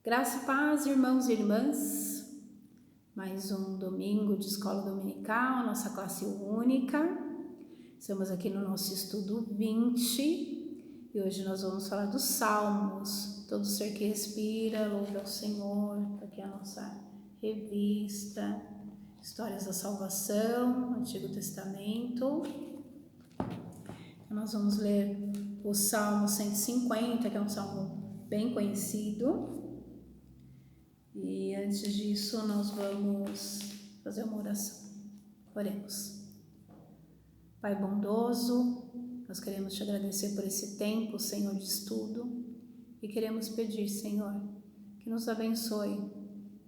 Graça e paz, irmãos e irmãs. Mais um domingo de escola dominical, nossa classe única. Estamos aqui no nosso estudo 20 e hoje nós vamos falar dos Salmos. Todo ser que respira, louve ao Senhor, aqui é a nossa revista, Histórias da Salvação, Antigo Testamento. Nós vamos ler o Salmo 150, que é um salmo bem conhecido. E antes disso, nós vamos fazer uma oração. Oremos. Pai bondoso, nós queremos te agradecer por esse tempo, Senhor, de estudo. E queremos pedir, Senhor, que nos abençoe,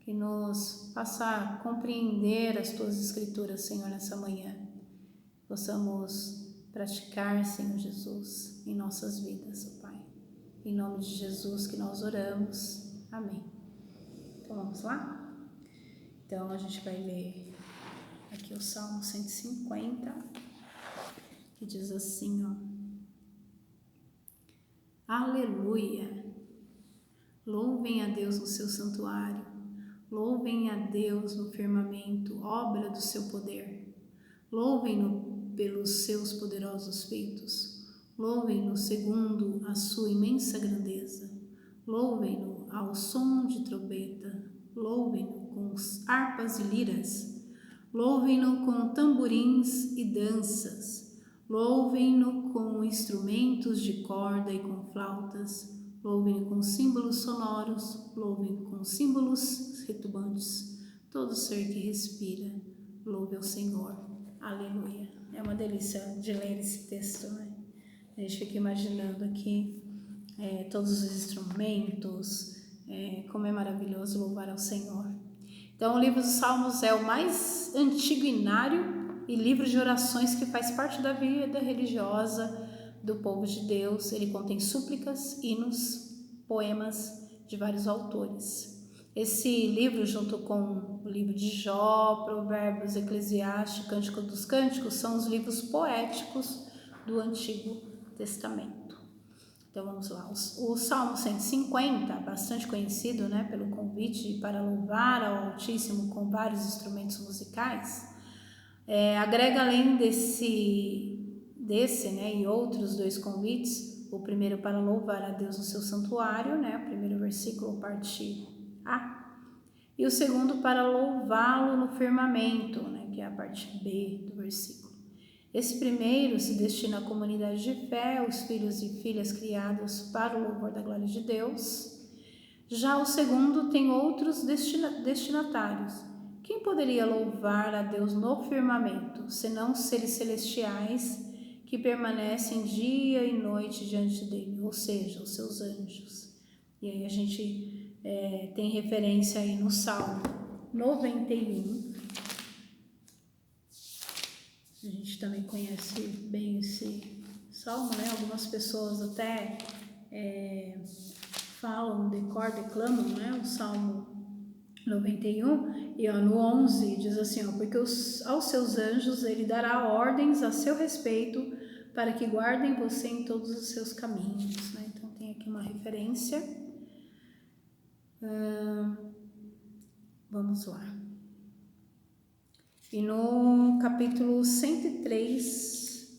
que nos faça compreender as tuas escrituras, Senhor, nessa manhã. Possamos praticar, Senhor Jesus, em nossas vidas, Pai. Em nome de Jesus que nós oramos. Amém. Então vamos lá? Então a gente vai ler aqui o Salmo 150, que diz assim, ó. Aleluia! Louvem a Deus no seu santuário, louvem a Deus no firmamento, obra do seu poder. Louvem-no pelos seus poderosos feitos, louvem-no segundo a sua imensa grandeza, louvem-no ao som de trombeta, louvem-no com harpas e liras, louvem-no com tamborins e danças, louvem-no com instrumentos de corda e com flautas, louvem-no com símbolos sonoros, louvem-no com símbolos retumbantes, todo ser que respira, louve ao Senhor. Aleluia. É uma delícia de ler esse texto, né? A gente fica imaginando aqui todos os instrumentos, como é maravilhoso louvar ao Senhor. Então, o livro dos Salmos é o mais antigo inário e livro de orações que faz parte da vida religiosa do povo de Deus. Ele contém súplicas, hinos, poemas de vários autores. Esse livro, junto com o livro de Jó, Provérbios, Eclesiastes, Cântico dos Cânticos, são os livros poéticos do Antigo Testamento. Então vamos lá, o Salmo 150, bastante conhecido, né, pelo convite para louvar ao Altíssimo com vários instrumentos musicais, agrega além desse, né, e outros dois convites, o primeiro para louvar a Deus no seu santuário, né, o primeiro versículo, parte A, e o segundo para louvá-lo no firmamento, né, que é a parte B do versículo. Esse primeiro se destina à comunidade de fé, os filhos e filhas criados para o louvor da glória de Deus. Já o segundo tem outros destinatários. Quem poderia louvar a Deus no firmamento, senão os seres celestiais que permanecem dia e noite diante dele, ou seja, os seus anjos. E aí a gente tem referência aí no Salmo 91. A gente também conhece bem esse salmo, né? Algumas pessoas até falam, declamam, né? O Salmo 91, e no 11 diz assim, ó, porque aos seus anjos ele dará ordens a seu respeito para que guardem você em todos os seus caminhos, né? Então tem aqui uma referência. Vamos lá. E no capítulo 103,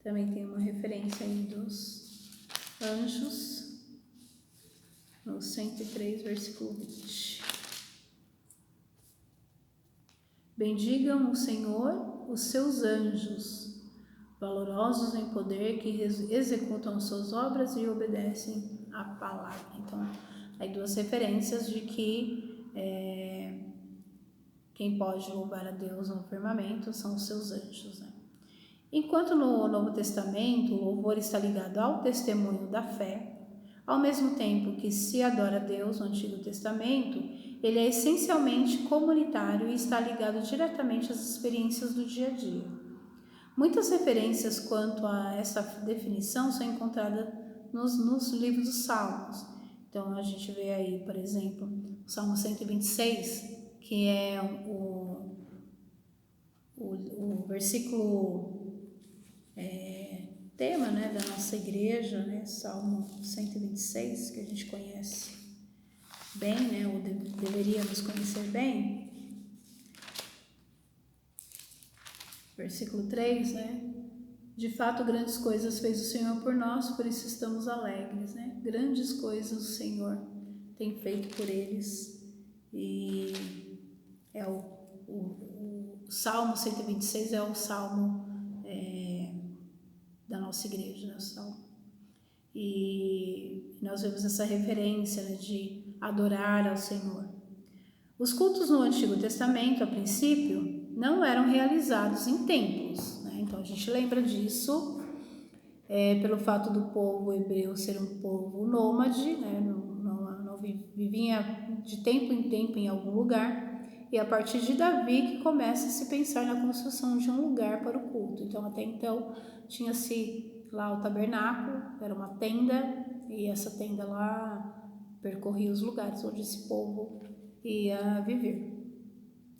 também tem uma referência aí dos anjos, no 103, versículo 20. Bendigam o Senhor, os seus anjos, valorosos em poder, que executam suas obras e obedecem à palavra. Então, aí duas referências de que quem pode louvar a Deus no firmamento são os seus anjos, né? Enquanto no Novo Testamento o louvor está ligado ao testemunho da fé, ao mesmo tempo que se adora a Deus no Antigo Testamento, ele é essencialmente comunitário e está ligado diretamente às experiências do dia a dia. Muitas referências quanto a essa definição são encontradas nos livros dos Salmos. Então a gente vê aí, por exemplo, o Salmo 126, que é o versículo tema, né, da nossa igreja, né, Salmo 126, que a gente conhece bem, né, ou deveria nos conhecer bem. Versículo 3, né? De fato, grandes coisas fez o Senhor por nós, por isso estamos alegres, né? Grandes coisas o Senhor tem feito por eles. E é o Salmo 126 é o Salmo da nossa igreja, né? O Salmo. E nós vemos essa referência, né, de adorar ao Senhor. Os cultos no Antigo Testamento, a princípio, não eram realizados em templos, né? Então a gente lembra disso pelo fato do povo hebreu ser um povo nômade, né? Não vivia de tempo em tempo em algum lugar, e a partir de Davi que começa a se pensar na construção de um lugar para o culto. Então até então tinha-se lá o tabernáculo, era uma tenda, e essa tenda lá percorria os lugares onde esse povo ia viver.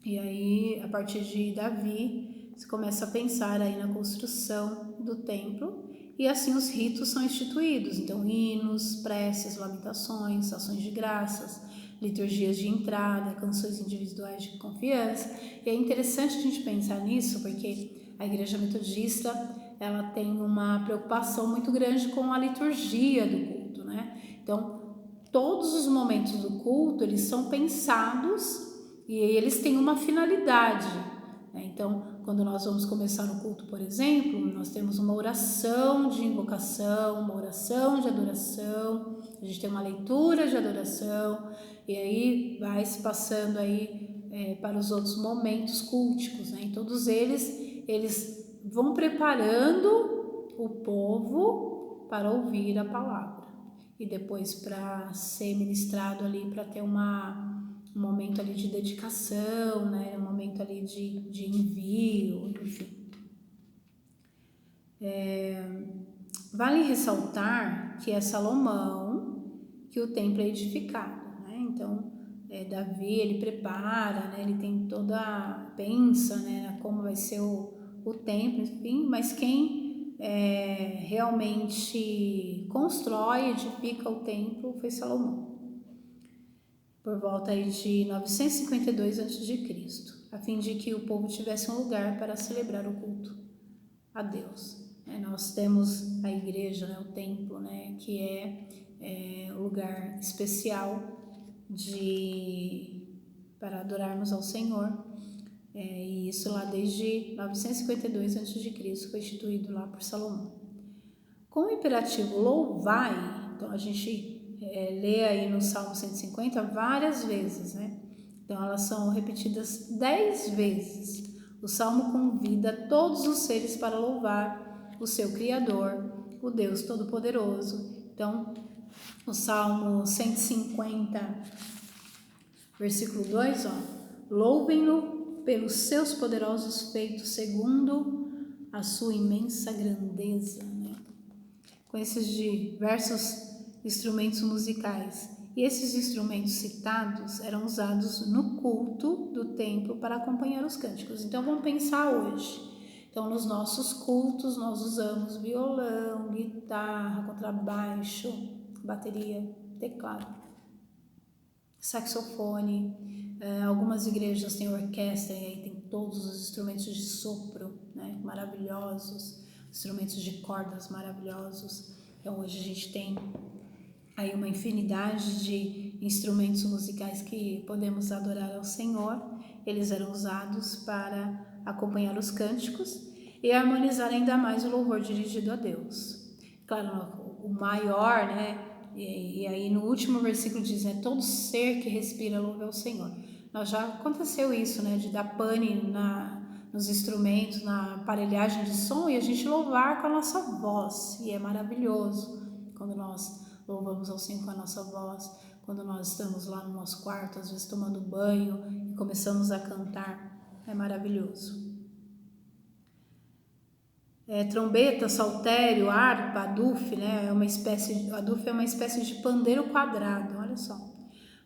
E aí, a partir de Davi, se começa a pensar aí na construção do templo, e assim os ritos são instituídos. Então, hinos, preces, lamentações, ações de graças, liturgias de entrada, canções individuais de confiança. E é interessante a gente pensar nisso, porque a Igreja Metodista, ela tem uma preocupação muito grande com a liturgia do culto, né? Então, todos os momentos do culto, eles são pensados e eles têm uma finalidade, né? Então, quando nós vamos começar o culto, por exemplo, nós temos uma oração de invocação, uma oração de adoração, a gente tem uma leitura de adoração, e aí vai se passando aí para os outros momentos culticos, né? E todos eles vão preparando o povo para ouvir a palavra e depois para ser ministrado ali, para ter um momento ali de dedicação, né? Um momento ali de envio, enfim. Vale ressaltar que é Salomão que o templo é edificado, né? Então, Davi, ele prepara, né? Ele tem pensa, né? Como vai ser o templo, enfim, mas quem realmente constrói, edifica o templo foi Salomão, por volta aí de 952 a.C., a fim de que o povo tivesse um lugar para celebrar o culto a Deus. Nós temos a igreja, né, o templo, né, que é um lugar especial para adorarmos ao Senhor, e isso lá desde 952 a.C. foi instituído lá por Salomão. Com o imperativo louvai, então a gente lê aí no Salmo 150 várias vezes, né? Então elas são repetidas 10 vezes. O Salmo convida todos os seres para louvar o seu Criador, o Deus Todo-Poderoso. Então, o Salmo 150, versículo 2, louvem-no pelos seus poderosos feitos segundo a sua imensa grandeza, né? Com esses diversos instrumentos musicais. E esses instrumentos citados eram usados no culto do templo para acompanhar os cânticos. Então vamos pensar hoje. Então nos nossos cultos nós usamos violão, guitarra, contrabaixo, bateria, teclado, saxofone. Algumas igrejas têm orquestra e aí tem todos os instrumentos de sopro, né, maravilhosos, instrumentos de cordas maravilhosos. Então hoje a gente tem aí uma infinidade de instrumentos musicais que podemos adorar ao Senhor. Eles eram usados para acompanhar os cânticos e harmonizar ainda mais o louvor dirigido a Deus. Claro, o maior, né? E aí no último versículo diz, né? Todo ser que respira louve ao Senhor. Nós já aconteceu isso, né? De dar pane nos instrumentos, na aparelhagem de som e a gente louvar com a nossa voz. E é maravilhoso quando nós louvamos ao Senhor com a nossa voz, quando nós estamos lá no nosso quarto, às vezes tomando banho e começamos a cantar, é maravilhoso. Trombeta, saltério, harpa, aduf, né? Aduf é uma espécie de pandeiro quadrado, olha só.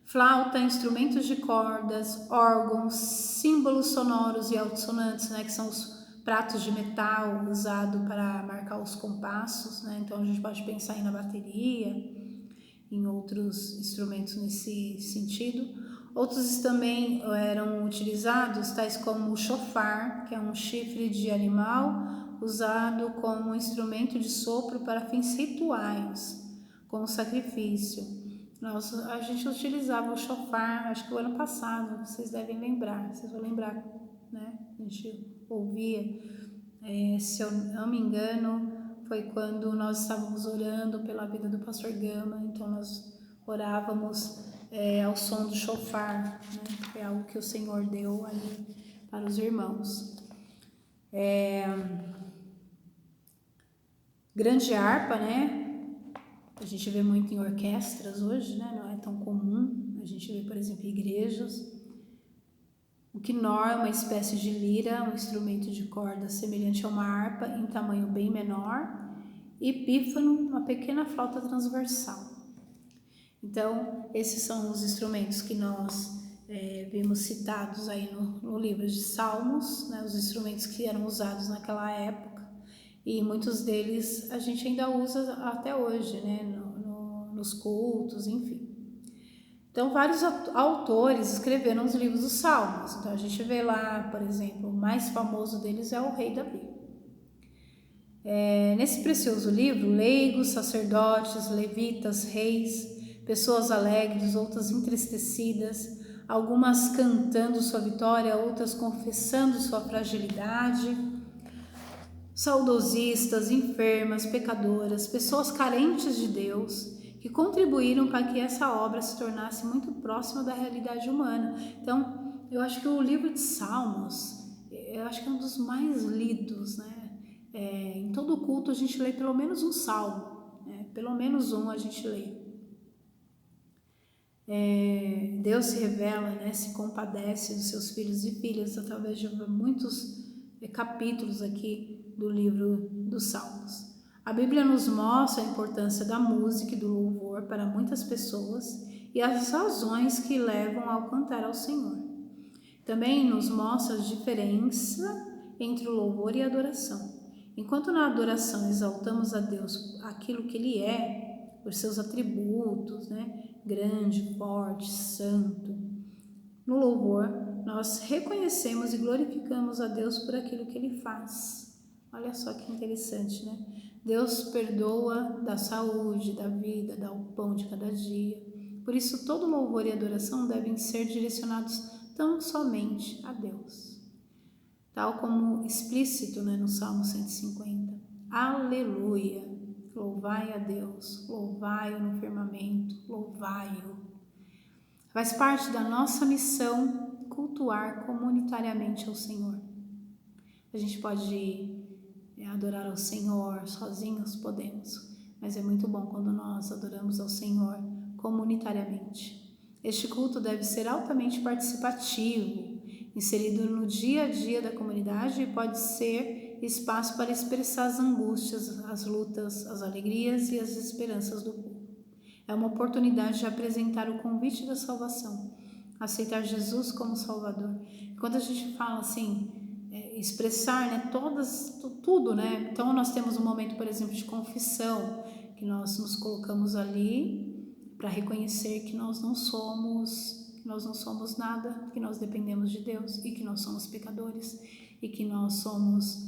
Flauta, instrumentos de cordas, órgãos, símbolos sonoros e altissonantes, né? Que são os pratos de metal usados para marcar os compassos, né? Então a gente pode pensar aí na bateria. em outros instrumentos nesse sentido. Outros também eram utilizados, tais como o chofar, que é um chifre de animal usado como instrumento de sopro para fins rituais, como sacrifício. A gente utilizava o chofar, acho que o ano passado, vocês devem lembrar, vocês vão lembrar, né? A gente ouvia, se eu não me engano, foi quando nós estávamos orando pela vida do pastor Gama, então nós orávamos ao som do chofar, né? É algo que o Senhor deu ali para os irmãos. Grande harpa, né? A gente vê muito em orquestras hoje, né? Não é tão comum. A gente vê, por exemplo, em igrejas. O quinor é uma espécie de lira, um instrumento de corda semelhante a uma harpa em tamanho bem menor. E pífano, uma pequena flauta transversal. Então, esses são os instrumentos que nós vimos citados aí no livro de Salmos, né? Os instrumentos que eram usados naquela época. E muitos deles a gente ainda usa até hoje, né? Nos cultos, enfim. Então, vários autores escreveram os livros dos Salmos. Então, a gente vê lá, por exemplo, o mais famoso deles é o rei Davi. Nesse precioso livro, leigos, sacerdotes, levitas, reis, pessoas alegres, outras entristecidas, algumas cantando sua vitória, outras confessando sua fragilidade, saudosistas, enfermas, pecadoras, pessoas carentes de Deus, que contribuíram para que essa obra se tornasse muito próxima da realidade humana. Então, eu acho que o livro de Salmos, eu acho que é um dos mais lidos, né? Em todo culto a gente lê pelo menos um salmo, né? Pelo menos um a gente lê. Deus se revela, né? Se compadece dos seus filhos e filhas através de muitos capítulos aqui do livro dos Salmos. A Bíblia nos mostra a importância da música e do louvor para muitas pessoas e as razões que levam ao cantar ao Senhor. Também nos mostra a diferença entre o louvor e a adoração. Enquanto na adoração exaltamos a Deus aquilo que Ele é, os seus atributos, né? Grande, forte, santo. No louvor, nós reconhecemos e glorificamos a Deus por aquilo que Ele faz. Olha só que interessante, né? Deus perdoa, dá saúde, dá vida, dá o pão de cada dia. Por isso, todo louvor e adoração devem ser direcionados tão somente a Deus. Tal como explícito, né, no Salmo 150. Aleluia! Louvai a Deus, louvai-o no firmamento, louvai-o. Faz parte da nossa missão cultuar comunitariamente ao Senhor. A gente pode adorar ao Senhor sozinhos, podemos, mas é muito bom quando nós adoramos ao Senhor comunitariamente. Este culto deve ser altamente participativo, inserido no dia a dia da comunidade e pode ser espaço para expressar as angústias, as lutas, as alegrias e as esperanças do povo. É uma oportunidade de apresentar o convite da salvação, aceitar Jesus como Salvador. Quando a gente fala assim, expressar, né, tudo, né? Então nós temos um momento, por exemplo, de confissão, que nós nos colocamos ali para reconhecer que nós não somos nada, que nós dependemos de Deus e que nós somos pecadores e que nós somos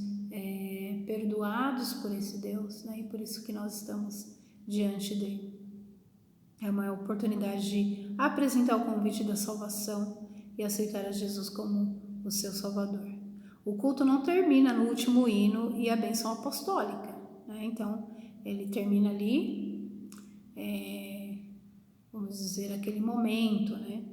perdoados por esse Deus, né? E por isso que nós estamos diante dele. É uma oportunidade de apresentar o convite da salvação e aceitar a Jesus como o seu Salvador. O culto não termina no último hino e a bênção apostólica, né? Então, ele termina ali, vamos dizer, aquele momento, né?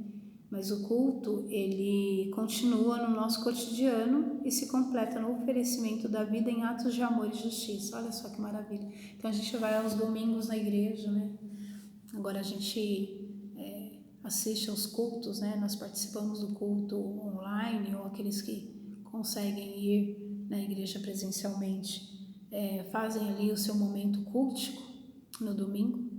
Mas o culto, ele continua no nosso cotidiano e se completa no oferecimento da vida em atos de amor e justiça. Olha só que maravilha. Então, a gente vai aos domingos na igreja, né? Agora a gente assiste aos cultos, né? Nós participamos do culto online ou aqueles que conseguem ir na igreja presencialmente fazem ali o seu momento cultico no domingo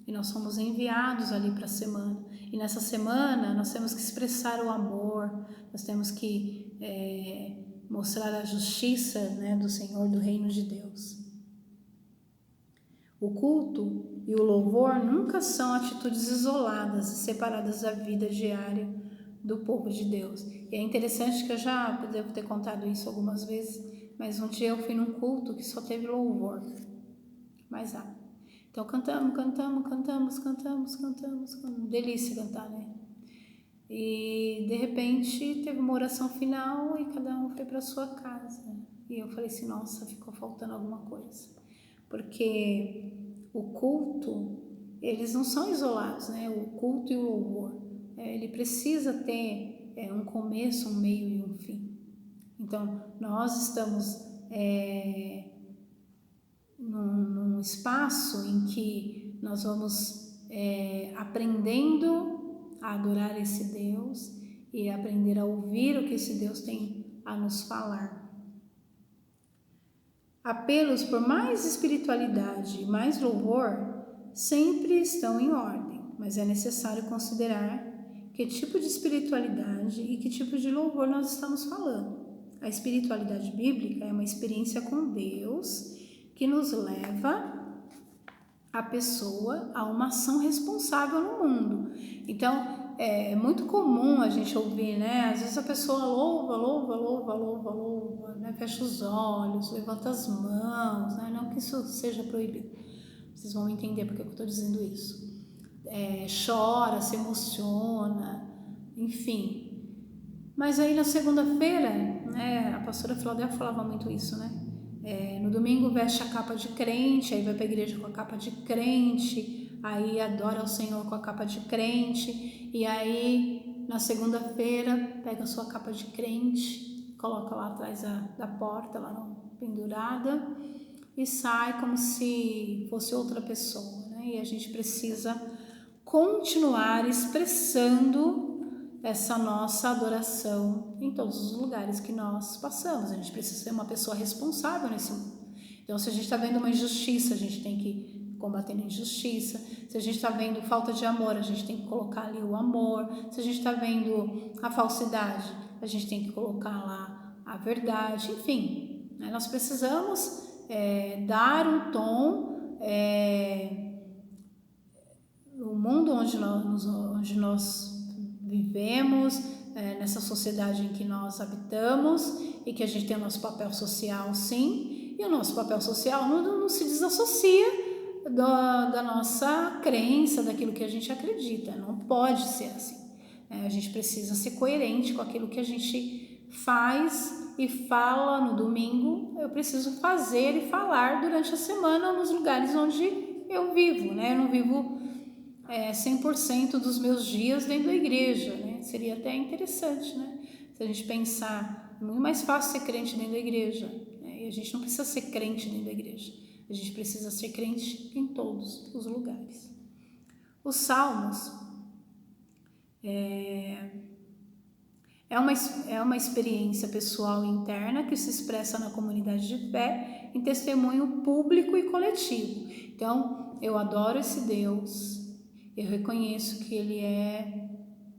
e nós somos enviados ali para a semana. E nessa semana nós temos que expressar o amor, nós temos que mostrar a justiça, né, do Senhor, do reino de Deus. O culto e o louvor nunca são atitudes isoladas e separadas da vida diária do povo de Deus. E é interessante que eu já devo ter contado isso algumas vezes, mas um dia eu fui num culto que só teve louvor, mais nada. Então cantamos, delícia cantar, né? E de repente teve uma oração final e cada um foi para sua casa. E eu falei assim, nossa, ficou faltando alguma coisa. Porque o culto, eles não são isolados, né? O culto e o louvor, ele precisa ter um começo, um meio e um fim. Então, nós estamos num espaço em que nós vamos aprendendo a adorar esse Deus e aprender a ouvir o que esse Deus tem a nos falar. Apelos por mais espiritualidade e mais louvor sempre estão em ordem, mas é necessário considerar que tipo de espiritualidade e que tipo de louvor nós estamos falando. A espiritualidade bíblica é uma experiência com Deus que nos leva a pessoa a uma ação responsável no mundo. Então, é muito comum a gente ouvir, né? Às vezes a pessoa louva, né? Fecha os olhos, levanta as mãos, né? Não que isso seja proibido. Vocês vão entender porque eu estou dizendo isso. Chora, se emociona, enfim. Mas aí na segunda-feira, né? A pastora Filodélia falava muito isso, né? No domingo veste a capa de crente, aí vai para a igreja com a capa de crente, aí adora o Senhor com a capa de crente, e aí na segunda-feira pega a sua capa de crente, coloca lá atrás da porta, lá pendurada, e sai como se fosse outra pessoa, né? E a gente precisa continuar expressando essa nossa adoração em todos os lugares que nós passamos. A gente precisa ser uma pessoa responsável nesse mundo. Então, se a gente está vendo uma injustiça, a gente tem que combater a injustiça. Se a gente está vendo falta de amor, a gente tem que colocar ali o amor. Se a gente está vendo a falsidade, a gente tem que colocar lá a verdade. Enfim, né? Nós precisamos dar um tom. O mundo onde nós vivemos, nessa sociedade em que nós habitamos e que a gente tem o nosso papel social, sim, e o nosso papel social não se desassocia da nossa crença, daquilo que a gente acredita. Não pode ser assim. A gente precisa ser coerente com aquilo que a gente faz e fala no domingo. Eu preciso fazer e falar durante a semana nos lugares onde eu vivo, né? Eu não vivo 100% dos meus dias dentro da igreja, né? Seria até interessante, né? Se a gente pensar, é muito mais fácil ser crente dentro da igreja, né? E a gente não precisa ser crente dentro da igreja, a gente precisa ser crente em todos os lugares. Os salmos é uma experiência pessoal e interna que se expressa na comunidade de fé em testemunho público e coletivo. Então, eu adoro esse Deus. Eu reconheço que Ele é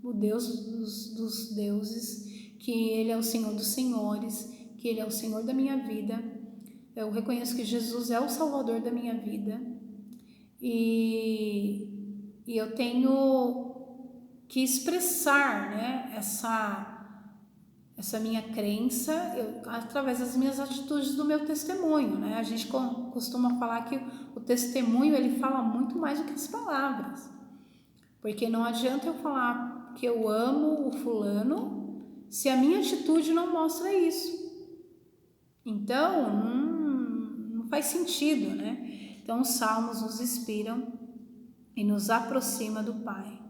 o Deus dos deuses, que Ele é o Senhor dos senhores, que Ele é o Senhor da minha vida. Eu reconheço que Jesus é o Salvador da minha vida. E eu tenho que expressar, né, essa minha crença através das minhas atitudes, do meu testemunho, né? A gente costuma falar que o testemunho, ele fala muito mais do que as palavras. Porque não adianta eu falar que eu amo o fulano se a minha atitude não mostra isso. Então, não faz sentido, né? Então, os salmos nos inspiram e nos aproximam do Pai.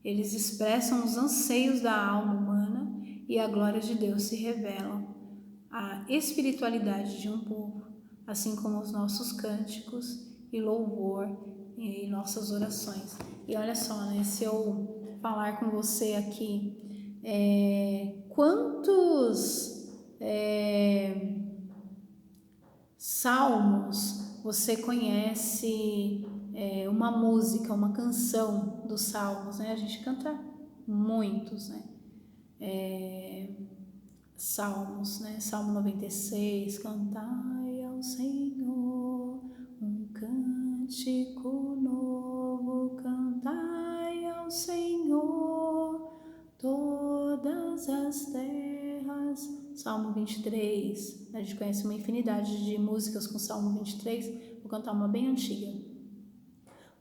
Eles expressam os anseios da alma humana e a glória de Deus se revela. A espiritualidade de um povo, assim como os nossos cânticos e louvor e nossas orações. E olha só, né, se eu falar com você aqui, quantos salmos você conhece, uma música, uma canção dos salmos, né? A gente canta muitos, né? Salmos, né? Salmo 96, cantai ao Senhor um cântico cântico novo, cantai ao Senhor, todas as terras. Salmo 23, a gente conhece uma infinidade de músicas com Salmo 23, vou cantar uma bem antiga.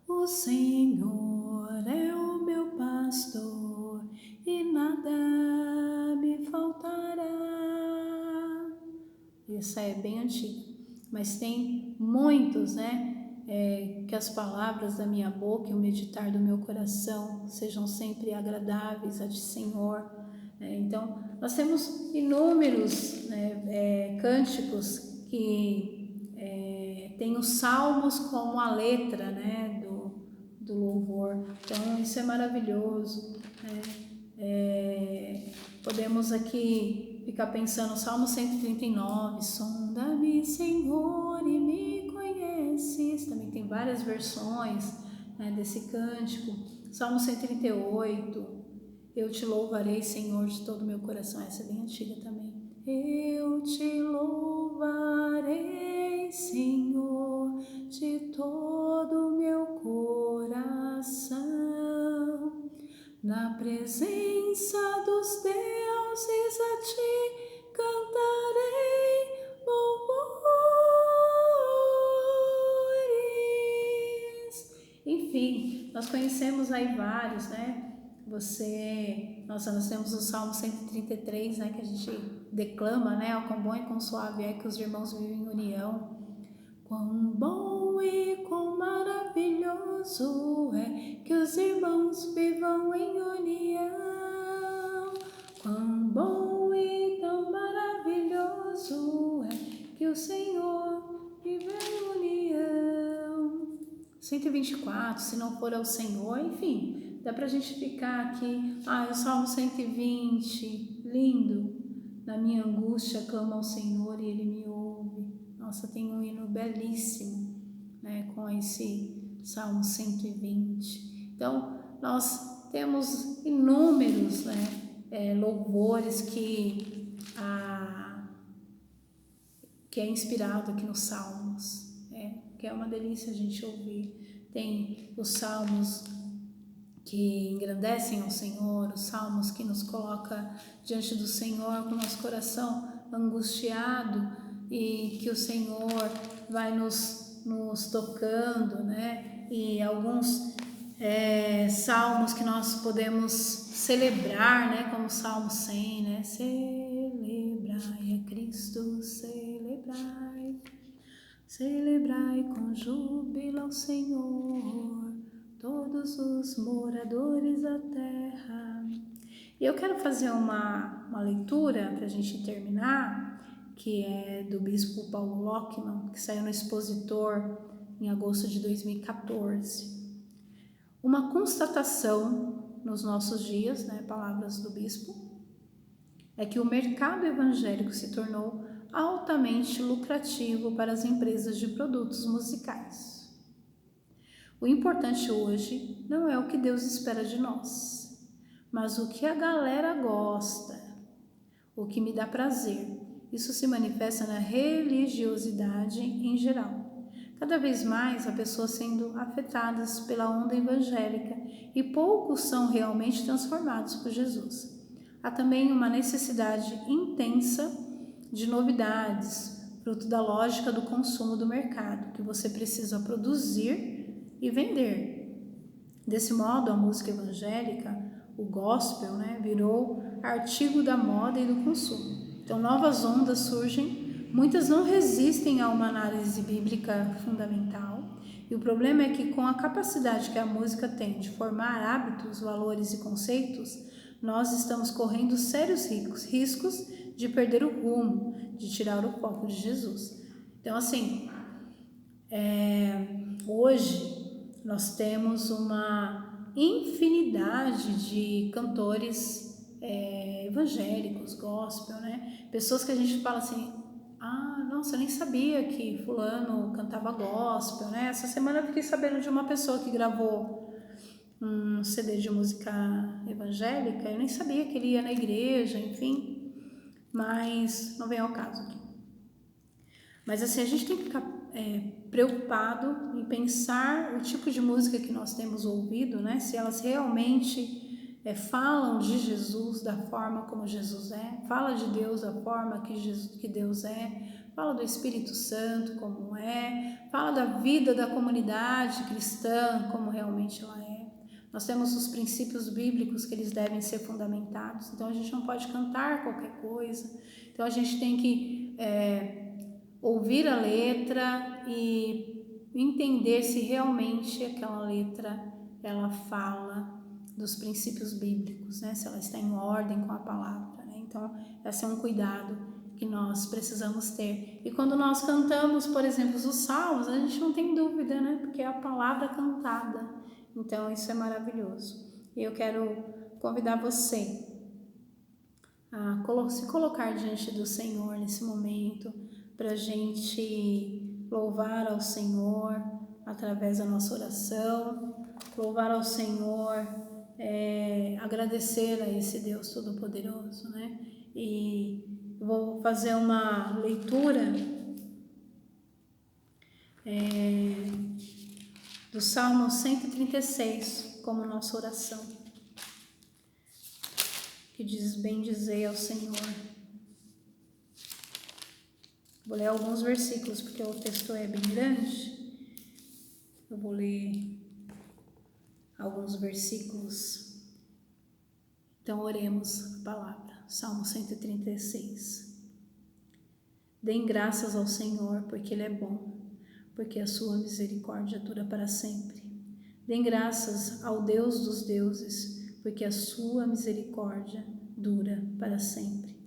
O Senhor é o meu pastor e nada me faltará. Essa é bem antiga, mas tem muitos, que as palavras da minha boca e o meditar do meu coração sejam sempre agradáveis a ti, Senhor. Então, nós temos inúmeros cânticos que tem os salmos como a letra, do louvor. Então, isso é maravilhoso. Podemos aqui ficar pensando, Salmo 139, sonda-me, Senhor, e me conheces. Também tem várias versões desse cântico. Salmo 138, eu te louvarei, Senhor, de todo o meu coração. Essa é bem antiga também. Eu te louvarei, Senhor, de todo o meu coração. Na presença dos deuses a ti cantarei louvores. Enfim, nós conhecemos aí vários, nós temos o Salmo 133, que a gente declama, ó quão bom e quão suave é que os irmãos vivem em união. Quão bom e quão maravilhoso é que os irmãos vivam em união. Quão bom e tão maravilhoso é que o Senhor vive em união. 124, se não for ao Senhor, enfim, dá pra gente ficar aqui. O Salmo 120, lindo. Na minha angústia clamo ao Senhor e Ele me ouve. Nossa, tem um hino belíssimo, com esse Salmo 120. Então, nós temos inúmeros, louvores que é inspirado aqui nos Salmos, que é uma delícia a gente ouvir. Tem os Salmos que engrandecem ao Senhor, os Salmos que nos coloca diante do Senhor com o nosso coração angustiado, e que o Senhor vai nos tocando, e alguns salmos que nós podemos celebrar, como o Salmo 100, celebrai a Cristo, celebrai com júbilo ao Senhor, todos os moradores da terra. E eu quero fazer uma leitura para a gente terminar, que é do bispo Paulo Lockman, que saiu no Expositor em agosto de 2014. Uma constatação nos nossos dias, palavras do bispo, é que o mercado evangélico se tornou altamente lucrativo para as empresas de produtos musicais. O importante hoje não é o que Deus espera de nós, mas o que a galera gosta, o que me dá prazer. Isso se manifesta na religiosidade em geral. Cada vez mais há pessoas sendo afetadas pela onda evangélica e poucos são realmente transformados por Jesus. Há também uma necessidade intensa de novidades, fruto da lógica do consumo do mercado, que você precisa produzir e vender. Desse modo, a música evangélica, o gospel, virou artigo da moda e do consumo. Então, novas ondas surgem, muitas não resistem a uma análise bíblica fundamental, e o problema é que, com a capacidade que a música tem de formar hábitos, valores e conceitos, nós estamos correndo sérios riscos de perder o rumo, de tirar o foco de Jesus. Então, hoje nós temos uma infinidade de cantores evangélicos, gospel, pessoas que a gente fala assim, nossa, eu nem sabia que fulano cantava gospel, Essa semana eu fiquei sabendo de uma pessoa que gravou um CD de música evangélica, eu nem sabia que ele ia na igreja, enfim, mas não vem ao caso aqui. Mas a gente tem que ficar preocupado em pensar o tipo de música que nós temos ouvido, né? Se elas realmente falam de Jesus da forma como Jesus é, fala de Deus da forma que Deus é, fala do Espírito Santo como é, fala da vida da comunidade cristã como realmente ela é. Nós temos os princípios bíblicos que eles devem ser fundamentados, então a gente não pode cantar qualquer coisa, então a gente tem que ouvir a letra e entender se realmente aquela letra ela fala dos princípios bíblicos, né? Se ela está em ordem com a palavra, né? Então, esse é um cuidado que nós precisamos ter. E quando nós cantamos, por exemplo, os salmos, a gente não tem dúvida, né? Porque é a palavra cantada. Então, isso é maravilhoso. E eu quero convidar você a se colocar diante do Senhor nesse momento, para a gente louvar ao Senhor através da nossa oração, louvar ao Senhor, agradecer a esse Deus Todo-Poderoso, né? E vou fazer uma leitura do Salmo 136 como nossa oração, que diz: bendizei ao Senhor. Vou ler alguns versículos porque o texto é bem grande. Eu vou ler alguns versículos. Então, oremos a palavra. Salmo 136. Deem graças ao Senhor, porque Ele é bom, porque a sua misericórdia dura para sempre. Deem graças ao Deus dos deuses, porque a sua misericórdia dura para sempre.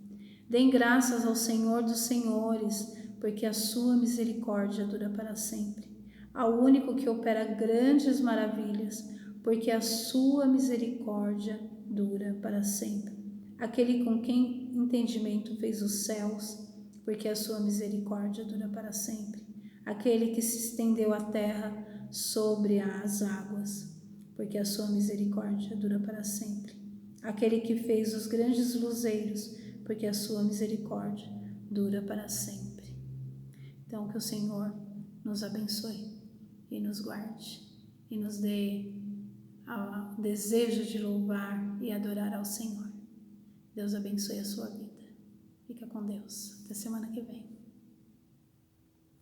Deem graças ao Senhor dos senhores, porque a sua misericórdia dura para sempre. Ao único que opera grandes maravilhas, porque a sua misericórdia dura para sempre. Aquele com quem entendimento fez os céus, porque a sua misericórdia dura para sempre. Aquele que se estendeu a terra sobre as águas, porque a sua misericórdia dura para sempre. Aquele que fez os grandes luzeiros, porque a sua misericórdia dura para sempre. Então, que o Senhor nos abençoe e nos guarde e nos dê o desejo de louvar e adorar ao Senhor. Deus abençoe a sua vida. Fica com Deus. Até semana que vem.